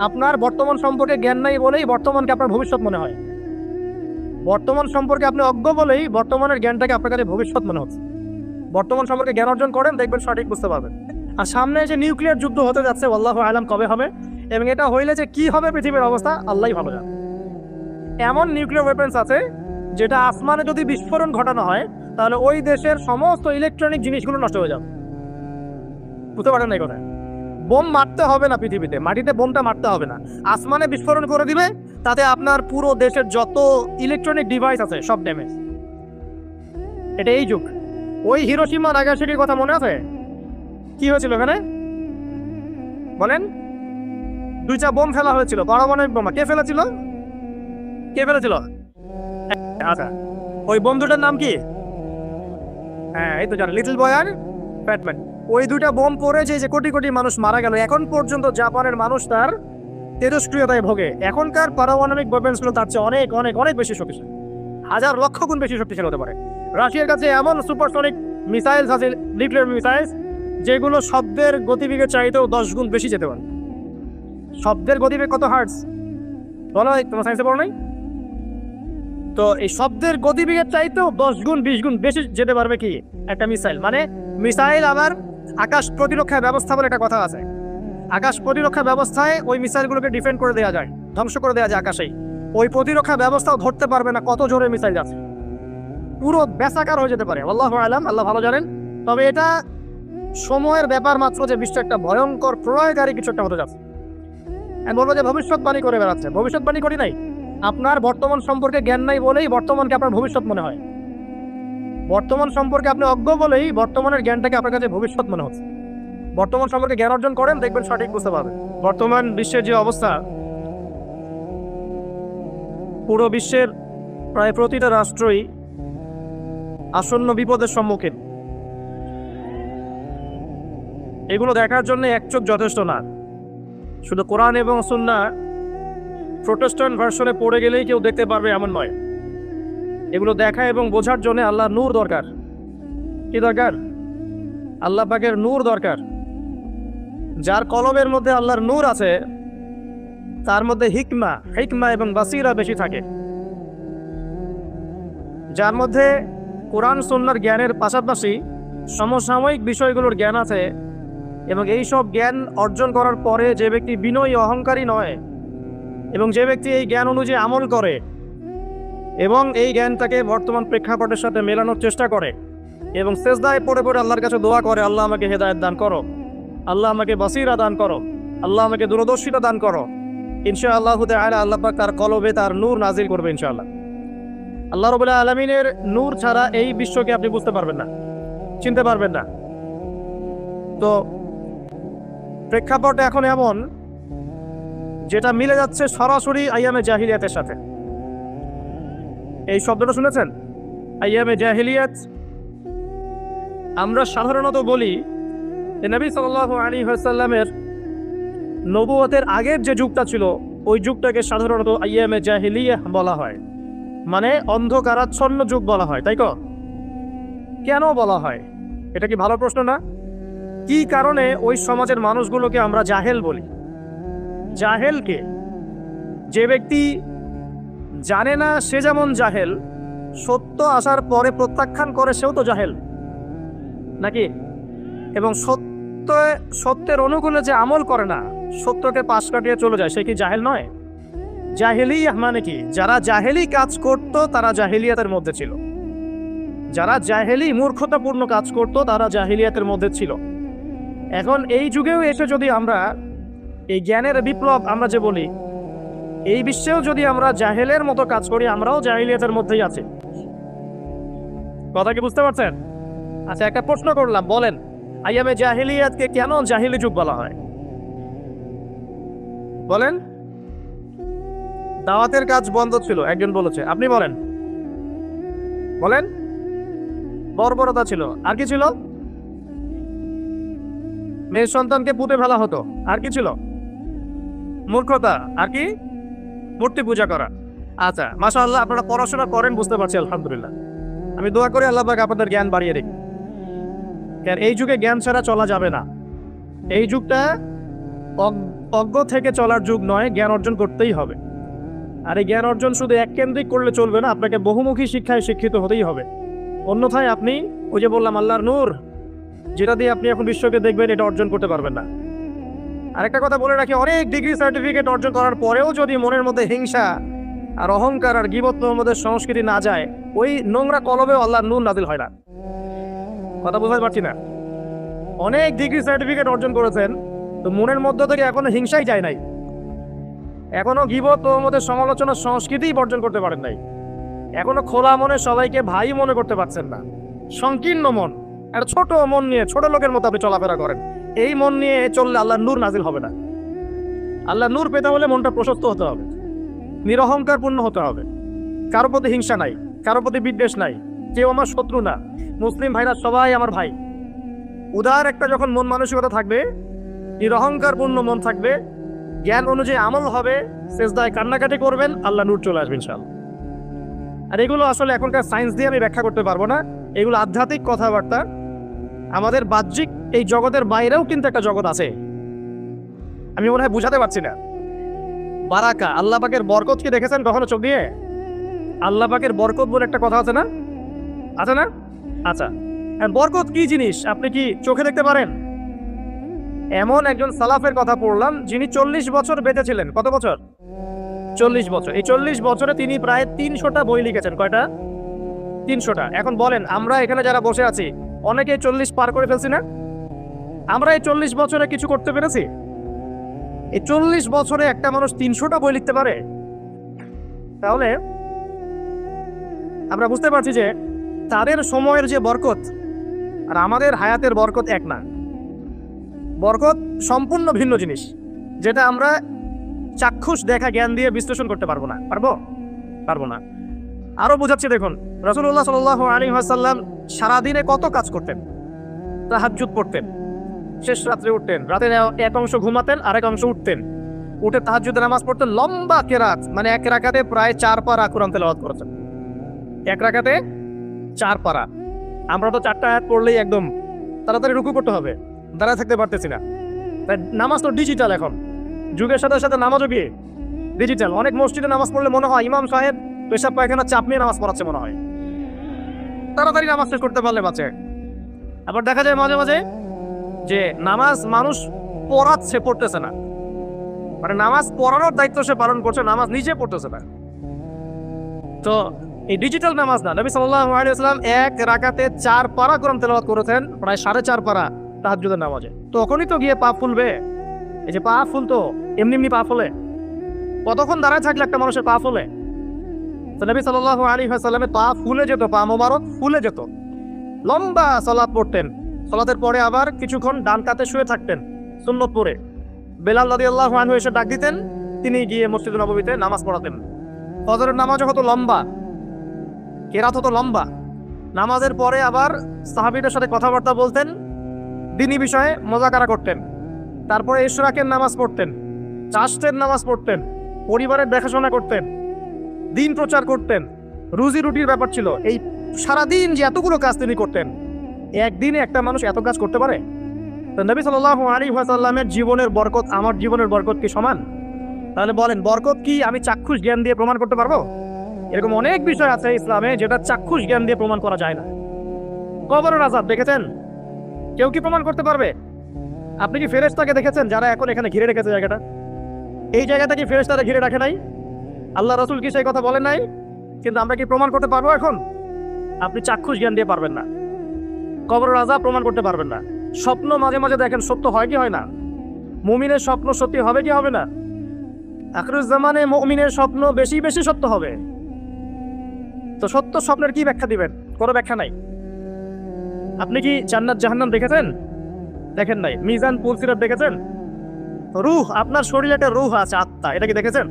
আপনার বর্তমান সম্পর্কে জ্ঞান নাই বলেই বর্তমানকে আপনার ভবিষ্যৎ মনে হয়। বর্তমান সম্পর্কে আপনি অজ্ঞ বলেই বর্তমানের জ্ঞানটাকে আপনার কাছে ভবিষ্যৎ মনে হচ্ছে। বর্তমান সম্পর্কে জ্ঞান অর্জন করেন, দেখবেন সঠিক বুঝতে পারবেন। আর সামনে যে নিউক্লিয়ার যুদ্ধ হতে যাচ্ছে, আল্লাহু আলাম কবে হবে, এবং এটা হইলে যে কি হবে পৃথিবীর অবস্থা আল্লাহই ভালো জানে। এমন নিউক্লিয়ার ওয়েপন্স আছে যেটা আসমানে যদি বিস্ফোরণ ঘটানো হয় তাহলে ওই দেশের সমস্ত ইলেকট্রনিক জিনিসগুলো নষ্ট হয়ে যাবে। বুঝতে পারেন না এই কথা? বোম মারতে হবে না পৃথিবীতে, মাটিতে বোমটা মারতে হবে না, আসমানে বিস্ফোরণ করে দিবে, তাতে আপনার পুরো দেশের যত ইলেকট্রনিক ডিভাইস আছে সব ড্যামেজ। এটা এই যুগ। ওই হিরোশিমা নাগাসাকির কথা মনে আছে? কি হয়েছিল ওখানে বলেন? দুইটা বোম ফেলা হয়েছিল, পারমাণবিক বোমা। কে ফেলেছিল? আচ্ছা, ওই বন্ধুটার নাম কি? হ্যাঁ, এই তো জানেন, লিটল বয় আর ব্যাটম্যান। ওই দুইটা বোম পড়ে যে কোটি কোটি মানুষ মারা গেল, এখন পর্যন্ত জাপানের মানুষ তার তেজস্ক্রিয়তায় ভোগে। এখনকার পারমাণবিক ওয়েপন্সগুলো তার চেয়ে অনেক অনেক অনেক বেশি শক্তিশালী, হাজার লক্ষ গুণ বেশি শক্তিশালী হতে পারে। রাশিয়ার কাছে এমন সুপারসনিক মিসাইলস আছে, নিউক্লিয়ার মিসাইলস, যেগুলো শব্দের গতিবেগের চাইতেও 10 গুণ বেশি যেতে পারে। শব্দের গতিবেগ কত হার্টজ বলো? তোমার সায়েন্সে পড়ো নাই? তো এই শব্দের গতিবেগের চাইতেও 10 গুণ 20 গুণ বেশি যেতে পারবে কি একটা মিসাইল। মানে মিসাইল আবার আকাশ প্রতিরক্ষা ব্যবস্থা বলে একটা কথা আছে। আকাশ প্রতিরক্ষা ব্যবস্থায় ওই মিসাইলগুলোকে ডিফেন্ড করে দেওয়া যায়, ধ্বংস করে দেওয়া যায় আকাশেই। ওই প্রতিরক্ষা ব্যবস্থাও ধরতে পারবে না কত জোরে মিসাইল যাচ্ছে, পুরো বেসাকার হয়ে যেতে পারে। আল্লাহু আলাম, আল্লাহ ভালো জানেন। তবে এটা সময়ের ব্যাপার মাত্র যে বিশ্ব একটা ভয়ঙ্কর প্রলয়কারী কিছু একটা হতে যাচ্ছে। আমি বলবো যে ভবিষ্যৎবাণী করে বেড়াচ্ছে। ভবিষ্যৎবাণী করি নাই, আপনার বর্তমান সম্পর্কে জ্ঞান নাই বলেই বর্তমানকে আপনার ভবিষ্যৎ মনে হয়। বর্তমান সম্পর্কে আপনি অজ্ঞ বলেই বর্তমানের জ্ঞানটাকে আপনার কাছে ভবিষ্যৎ মনে হচ্ছে। বর্তমান সম্পর্কে জ্ঞান অর্জন করেন, দেখবেন সঠিক বুঝতে পারবেন। বর্তমান বিশ্বের যে অবস্থা, পুরো বিশ্বের প্রায় প্রতিটা রাষ্ট্রই আসন্ন বিপদের সম্মুখীন। এগুলো দেখার জন্য এক চোখ যথেষ্ট না। শুধু কোরআন এবং সুন্নাহ প্রোটেস্ট্যান্ট ভার্সনে পড়ে গেলেই কেউ দেখতে পারবে এমন নয়। এগুলো দেখা এবং বোঝার জন্য আল্লাহর নূর দরকার। কি দরকার? আল্লাহ পাকের নূর দরকার। যার কলবের মধ্যে আল্লাহর নূর আছে তার মধ্যে হিকমা এবং বাসিরা বেশি থাকে। যার মধ্যে কোরআন সুন্নাহর জ্ঞানের পাশাপাশি সমসাময়িক বিষয়গুলোর জ্ঞান আছে, এবং এই সব জ্ঞান অর্জন করার পরে যে ব্যক্তি বিনয়ী অহংকারী নয়, এবং যে ব্যক্তি এই জ্ঞান অনুযায়ী আমল করে এবং এই জ্ঞানটাকে বর্তমান প্রেক্ষাপটের সাথে মেলানোর চেষ্টা করে, এবং সেজদায় পড়ে পড়ে আল্লাহর কাছে দোয়া করে, আল্লাহ আমাকে হেদায়েত দান করো, আল্লাহ আমাকে বাসিরা দান করো, আল্লাহ আমাকে দূরদর্শিতা দান করো, ইনশাআল্লাহ তাআলা আল্লাহ পাক তার কলবে তার নূর নাজিল করবে ইনশাআল্লাহ। আল্লাহ রাব্বুল আলামিনের নূর ছাড়া এই বিশ্বকে আপনি বুঝতে পারবেন না, চিনতে পারবেন না। তো প্রেক্ষাপট এখন এমন যেটা মিলে যাচ্ছে সরাসরি আইয়ামে জাহিলিয়াতের সাথে। এই শব্দটা শুনেছেন? আইয়ামে জাহিলিয়াত। আমরা সাধারণত বলি যে নবী সাল্লাল্লাহু আলাইহি ওয়াসাল্লামের নবুয়তের আগের যে যুগটা ছিল ওই যুগটাকে সাধারণত আইয়ামে জাহিলিয়াহ বলা হয়, মানে অন্ধকারাচ্ছন্ন যুগ বলা হয়, তাই তো? কেন বলা হয়? এটা কি ভালো প্রশ্ন না? কি কারণে ওই সমাজের মানুষগুলোকে আমরা জাহেল বলি? জাহেলকে, যে ব্যক্তি জানে না সে যেমন জাহেল, সত্য আসার পরে প্রত্যাখ্যান করে সেও তো জাহেল নাকি? এবং সত্যের অনুকূলে যে আমল করে না, সত্যকে পাশ কাটিয়ে চলে যায়, সে কি জাহেল নয়? জাহেলিয়াহ মানে কি? যারা জাহেলি কাজ করত তারা জাহেলিয়াতের মধ্যে ছিল। যারা জাহেলি মূর্খতাপূর্ণ কাজ করত তারা জাহেলিয়াতের মধ্যে ছিল। এখন এই যুগেও এসে যদি আমরা এই জ্ঞানের বিপ্লব আমরা যে বলি, এই বিশ্বেও যদি আমরা জাহেলের মতো কাজ করি, আমরাও জাহেলিয়াতের মধ্যেই আছি। কথা কি বুঝতে পারছেন? আচ্ছা, একটা প্রশ্ন করলাম, বলেন আইয়ামে জাহেলিয়াতকে কেন জাহিলি যুগ বলা হয়? বলেন। দাওয়াতের কাজ বন্ধ ছিল, একজন বলেছে। আপনি বলেন। বলেন। বর্বরতা ছিল। আর কি ছিল? মেয়ের সন্তানকে পুঁতে ফেলা হতো। আর কি ছিল? মূর্খতা। আর কি? মূর্তি পূজা করা। আচ্ছা, মাশাআল্লাহ, আপনারা পড়াশোনা করেন বুঝতে পারছি, আলহামদুলিল্লাহ। আমি দোয়া করি আল্লাহ পাক আপনাদের জ্ঞান বাড়িয়ে দিক। এই যুগে জ্ঞান ছাড়া চলা যাবে না। এই যুগটা অজ্ঞ থেকে চলার যুগ নয়, জ্ঞান অর্জন করতেই হবে। আর এই জ্ঞান অর্জন শুধু এককেন্দ্রিক করলে চলবে না, আপনাকে বহুমুখী শিক্ষায় শিক্ষিত হতেই হবে। অন্যথায় আপনি ওই যে বললাম আল্লাহর নূর, যেটা দিয়ে আপনি এখন বিশ্বকে দেখবেন, এটা অর্জন করতে পারবেন না। আরেকটা কথা বলে রাখি, অনেক ডিগ্রি সার্টিফিকেট অর্জন করার পরেও যদি মনের মধ্যে হিংসা আর অহংকার আর গীবত মোহাম্মদের সংস্কৃতি না যায়, ওই নোংরা কলবেও আল্লাহর নূর নাজিল হয় না। কথা বুঝতে পারছি না? অনেক ডিগ্রি সার্টিফিকেট অর্জন করেছেন, তো মনের মধ্যে থেকে এখনো হিংসাই যায় নাই, এখনো গীবত মোহাম্মদের সমালোচনার সংস্কৃতি বর্জন করতে পারেন নাই, এখনো খোলা মনে সবাইকে ভাই মনে করতে পারছেন না। সংকীর্ণ মন আর ছোট মন নিয়ে ছোট লোকের মতো আপনি চলাফেরা করেন, এই মন নিয়ে চললে আল্লাহর নূর নাজিল হবে না। আল্লাহর নূর পেতে হলে মনটা প্রশস্ত হতে হবে, নিরহংকারপূর্ণ হতে হবে, কারো প্রতি হিংসা নাই, কারো প্রতি বিদ্বেষ নাই, কেউ আমার শত্রু না, মুসলিম ভাইরা সবাই আমার ভাই। উদার একটা যখন মন মানসিকতা থাকবে, নিরহংকারপূর্ণ মন থাকবে, জ্ঞান অনুযায়ী আমল হবে, সেজদায় কান্নাকাটি করবেন, আল্লাহ নূর চলে আসবে ইনশাআল্লাহ। আর এগুলো আসলে এখনকার সায়েন্স দিয়ে আমি ব্যাখ্যা করতে পারবো না, এগুলো আধ্যাত্মিক কথাবার্তা। আমাদের বাহ্যিক এই জগতের বাইরেও কিন্তু একটা জগৎ আছে, আমি মনে হয় বুঝাতে পারছি না। বারাকা, আল্লাহ পাকের বরকত কি দেখেছেন কখনো চোখ দিয়ে? আল্লাহ পাকের বরকত বলে একটা কথা আছে না? আছে না? আচ্ছা, বরকত কি জিনিস আপনি কি চোখে দেখতে পারেন? এমন একজন সালাফের কথা পড়লাম, যিনি 40 বছর বেঁচে ছিলেন। কত বছর? 40 বছর। এই 40 বছরে তিনি প্রায় 300টা বই লিখেছেন। কয়টা? 300টা। এখন বলেন, আমরা এখানে যারা বসে আছি অনেকে 40 পার করে ফেলছি না? আমরা এই 40 বছরে কিছু করতে পেরেছি? এই 40 বছরে একটা মানুষ 300টা বই লিখতে পারে? তাহলে আমরা বুঝতে পারছি যে তাদের সময়ের যে বরকত আর আমাদের হায়াতের বরকত এক না। বরকত সম্পূর্ণ ভিন্ন জিনিস, যেটা আমরা চাক্ষুষ দেখা জ্ঞান দিয়ে বিশ্লেষণ করতে পারবো না। পারবো না। আরো বোঝাচ্ছি, দেখুন, রাসূলুল্লাহ সাল্লাল্লাহু আলাইহি ওয়াসাল্লাম সারাদিনে কত কাজ করতেন। তাহাজ্জুদ পড়তেন, শেষ রাত্রে উঠতেন, রাতের এক অংশ ঘুমাতেন, আরেক অংশ উঠতেন, উঠে তাহাজ্জুদের নামাজ পড়তেন, লম্বা কেরাত, মানে এক রাকাতে প্রায় 4 পারা কোরআন তেলাওয়াত করেছেন। এক রাকাতে 4 পারা। আমরা তো 4টা আয়াত পড়লেই একদম তাড়াতাড়ি রুকু করতে হবে, দাঁড়ায় থাকতে পারতেছি না। তাই নামাজ তো ডিজিটাল, এখন যুগের সাথে সাথে নামাজও কি ডিজিটাল। অনেক মসজিদে নামাজ পড়লে মনে হয় ইমাম সাহেব পেশাব পায়খানা চাপ নিয়ে নামাজ পড়াচ্ছে মনে হয়, তাড়াতাড়ি নামাজ শেষ করতে পারলে বাঁচে। আবার দেখা যায় মাঝে মাঝে যে নামাজ মানুষ পড়াচ্ছে, পড়তেছে না, মানে নামাজ পড়ানোর দায়িত্ব সে পালন করছে, নামাজ নিজে পড়তেছে না। তো এই ডিজিটাল নামাজ না, নবী সাল্লাল্লাহু আলাইহি ওয়াসাল্লাম এক রাকাতে 4 পারা কোরআন তেলাওয়াত করেছেন, প্রায় 4.5 পারা তাহাজ্জুদের নামাজে। তখনই তো গিয়ে পা ফুলবে। এই যে পা ফুলতো, এমনি এমনি পা ফুলে? কতক্ষণ দাঁড়ায় থাকলে একটা মানুষের পা ফুলে? তো নবী সাল্লাল্লাহু আলাইহি ওয়াসাল্লামের পা ফুলে যেত, পা মোবারক ফুলে যেত। লম্বা সালাত পড়তেন, সালাতের পরে আবার কিছুক্ষণ ডান কাতে শুয়ে থাকতেন সুন্নত পড়ে। বেলাল রাদিয়াল্লাহু আনহু এসে ডাক দিতেন, তিনি গিয়ে মসজিদ নববীতে নামাজ পড়াতেন। ফজরের নামাজও হতো লম্বা, কেরাত হতো লম্বা। নামাজের পরে আবার সাহাবীদের সাথে কথাবার্তা বলতেন, দ্বীনি বিষয়ে মুযাকারা করতেন। তারপরে ইশরাকের নামাজ পড়তেন, চাষের নামাজ পড়তেন, পরিবারের দেখাশোনা করতেন, দিন প্রচার করতেন, রুজি রুটির ব্যাপার ছিল। এই সারাদিন যে এতগুলো কাজ তিনি করতেন, একদিনে একটা মানুষ এত কাজ করতে পারে? তো নবী সাল্লাল্লাহু আলাইহি ওয়াসাল্লামের জীবনের বরকত আমার জীবনের বরকত কি সমান? তাহলে বলেন, বরকত কি আমি চাক্ষুষ জ্ঞান দিয়ে প্রমাণ করতে পারবো? এরকম অনেক বিষয় আছে ইসলামে যেটা চাক্ষুষ জ্ঞান দিয়ে প্রমাণ করা যায় না। কবরের আযাব দেখেছেন? কেউ কি প্রমাণ করতে পারবে? আপনি কি ফেরেশতাকে দেখেছেন যারা এখন এখানে ঘিরে রেখেছে জায়গাটা? এই জায়গাটা কি ফেরেশতারা ঘিরে রাখে নাই? আল্লাহ রাসূল কি সেই কথা বলেন নাই? কিন্তু আমরা কি প্রমাণ করতে পারবো এখন? আপনি চাক্ষুষ জ্ঞান দিয়ে পারবেন না। কবরের আযাব প্রমাণ করতে পারবেন না। স্বপ্ন মাঝে মাঝে দেখেন, সত্য হয় কি হয় না? মুমিনের স্বপ্ন সত্যি হবে কি হবে না? আখিরুজ জামানে মুমিনের স্বপ্ন বেশি বেশি সত্য হবে। তো সত্য স্বপ্নের কি ব্যাখ্যা দিবেন? কোনো ব্যাখ্যা নাই। আপনি কি জান্নাত জাহান্নাম দেখেছেন? দেখেন নাই। মিজান পুলসিরাত দেখেছেন? রূহ, আপনার শরীরে একটা রূহ আছে, আত্মা, এটা কি দেখেছেন?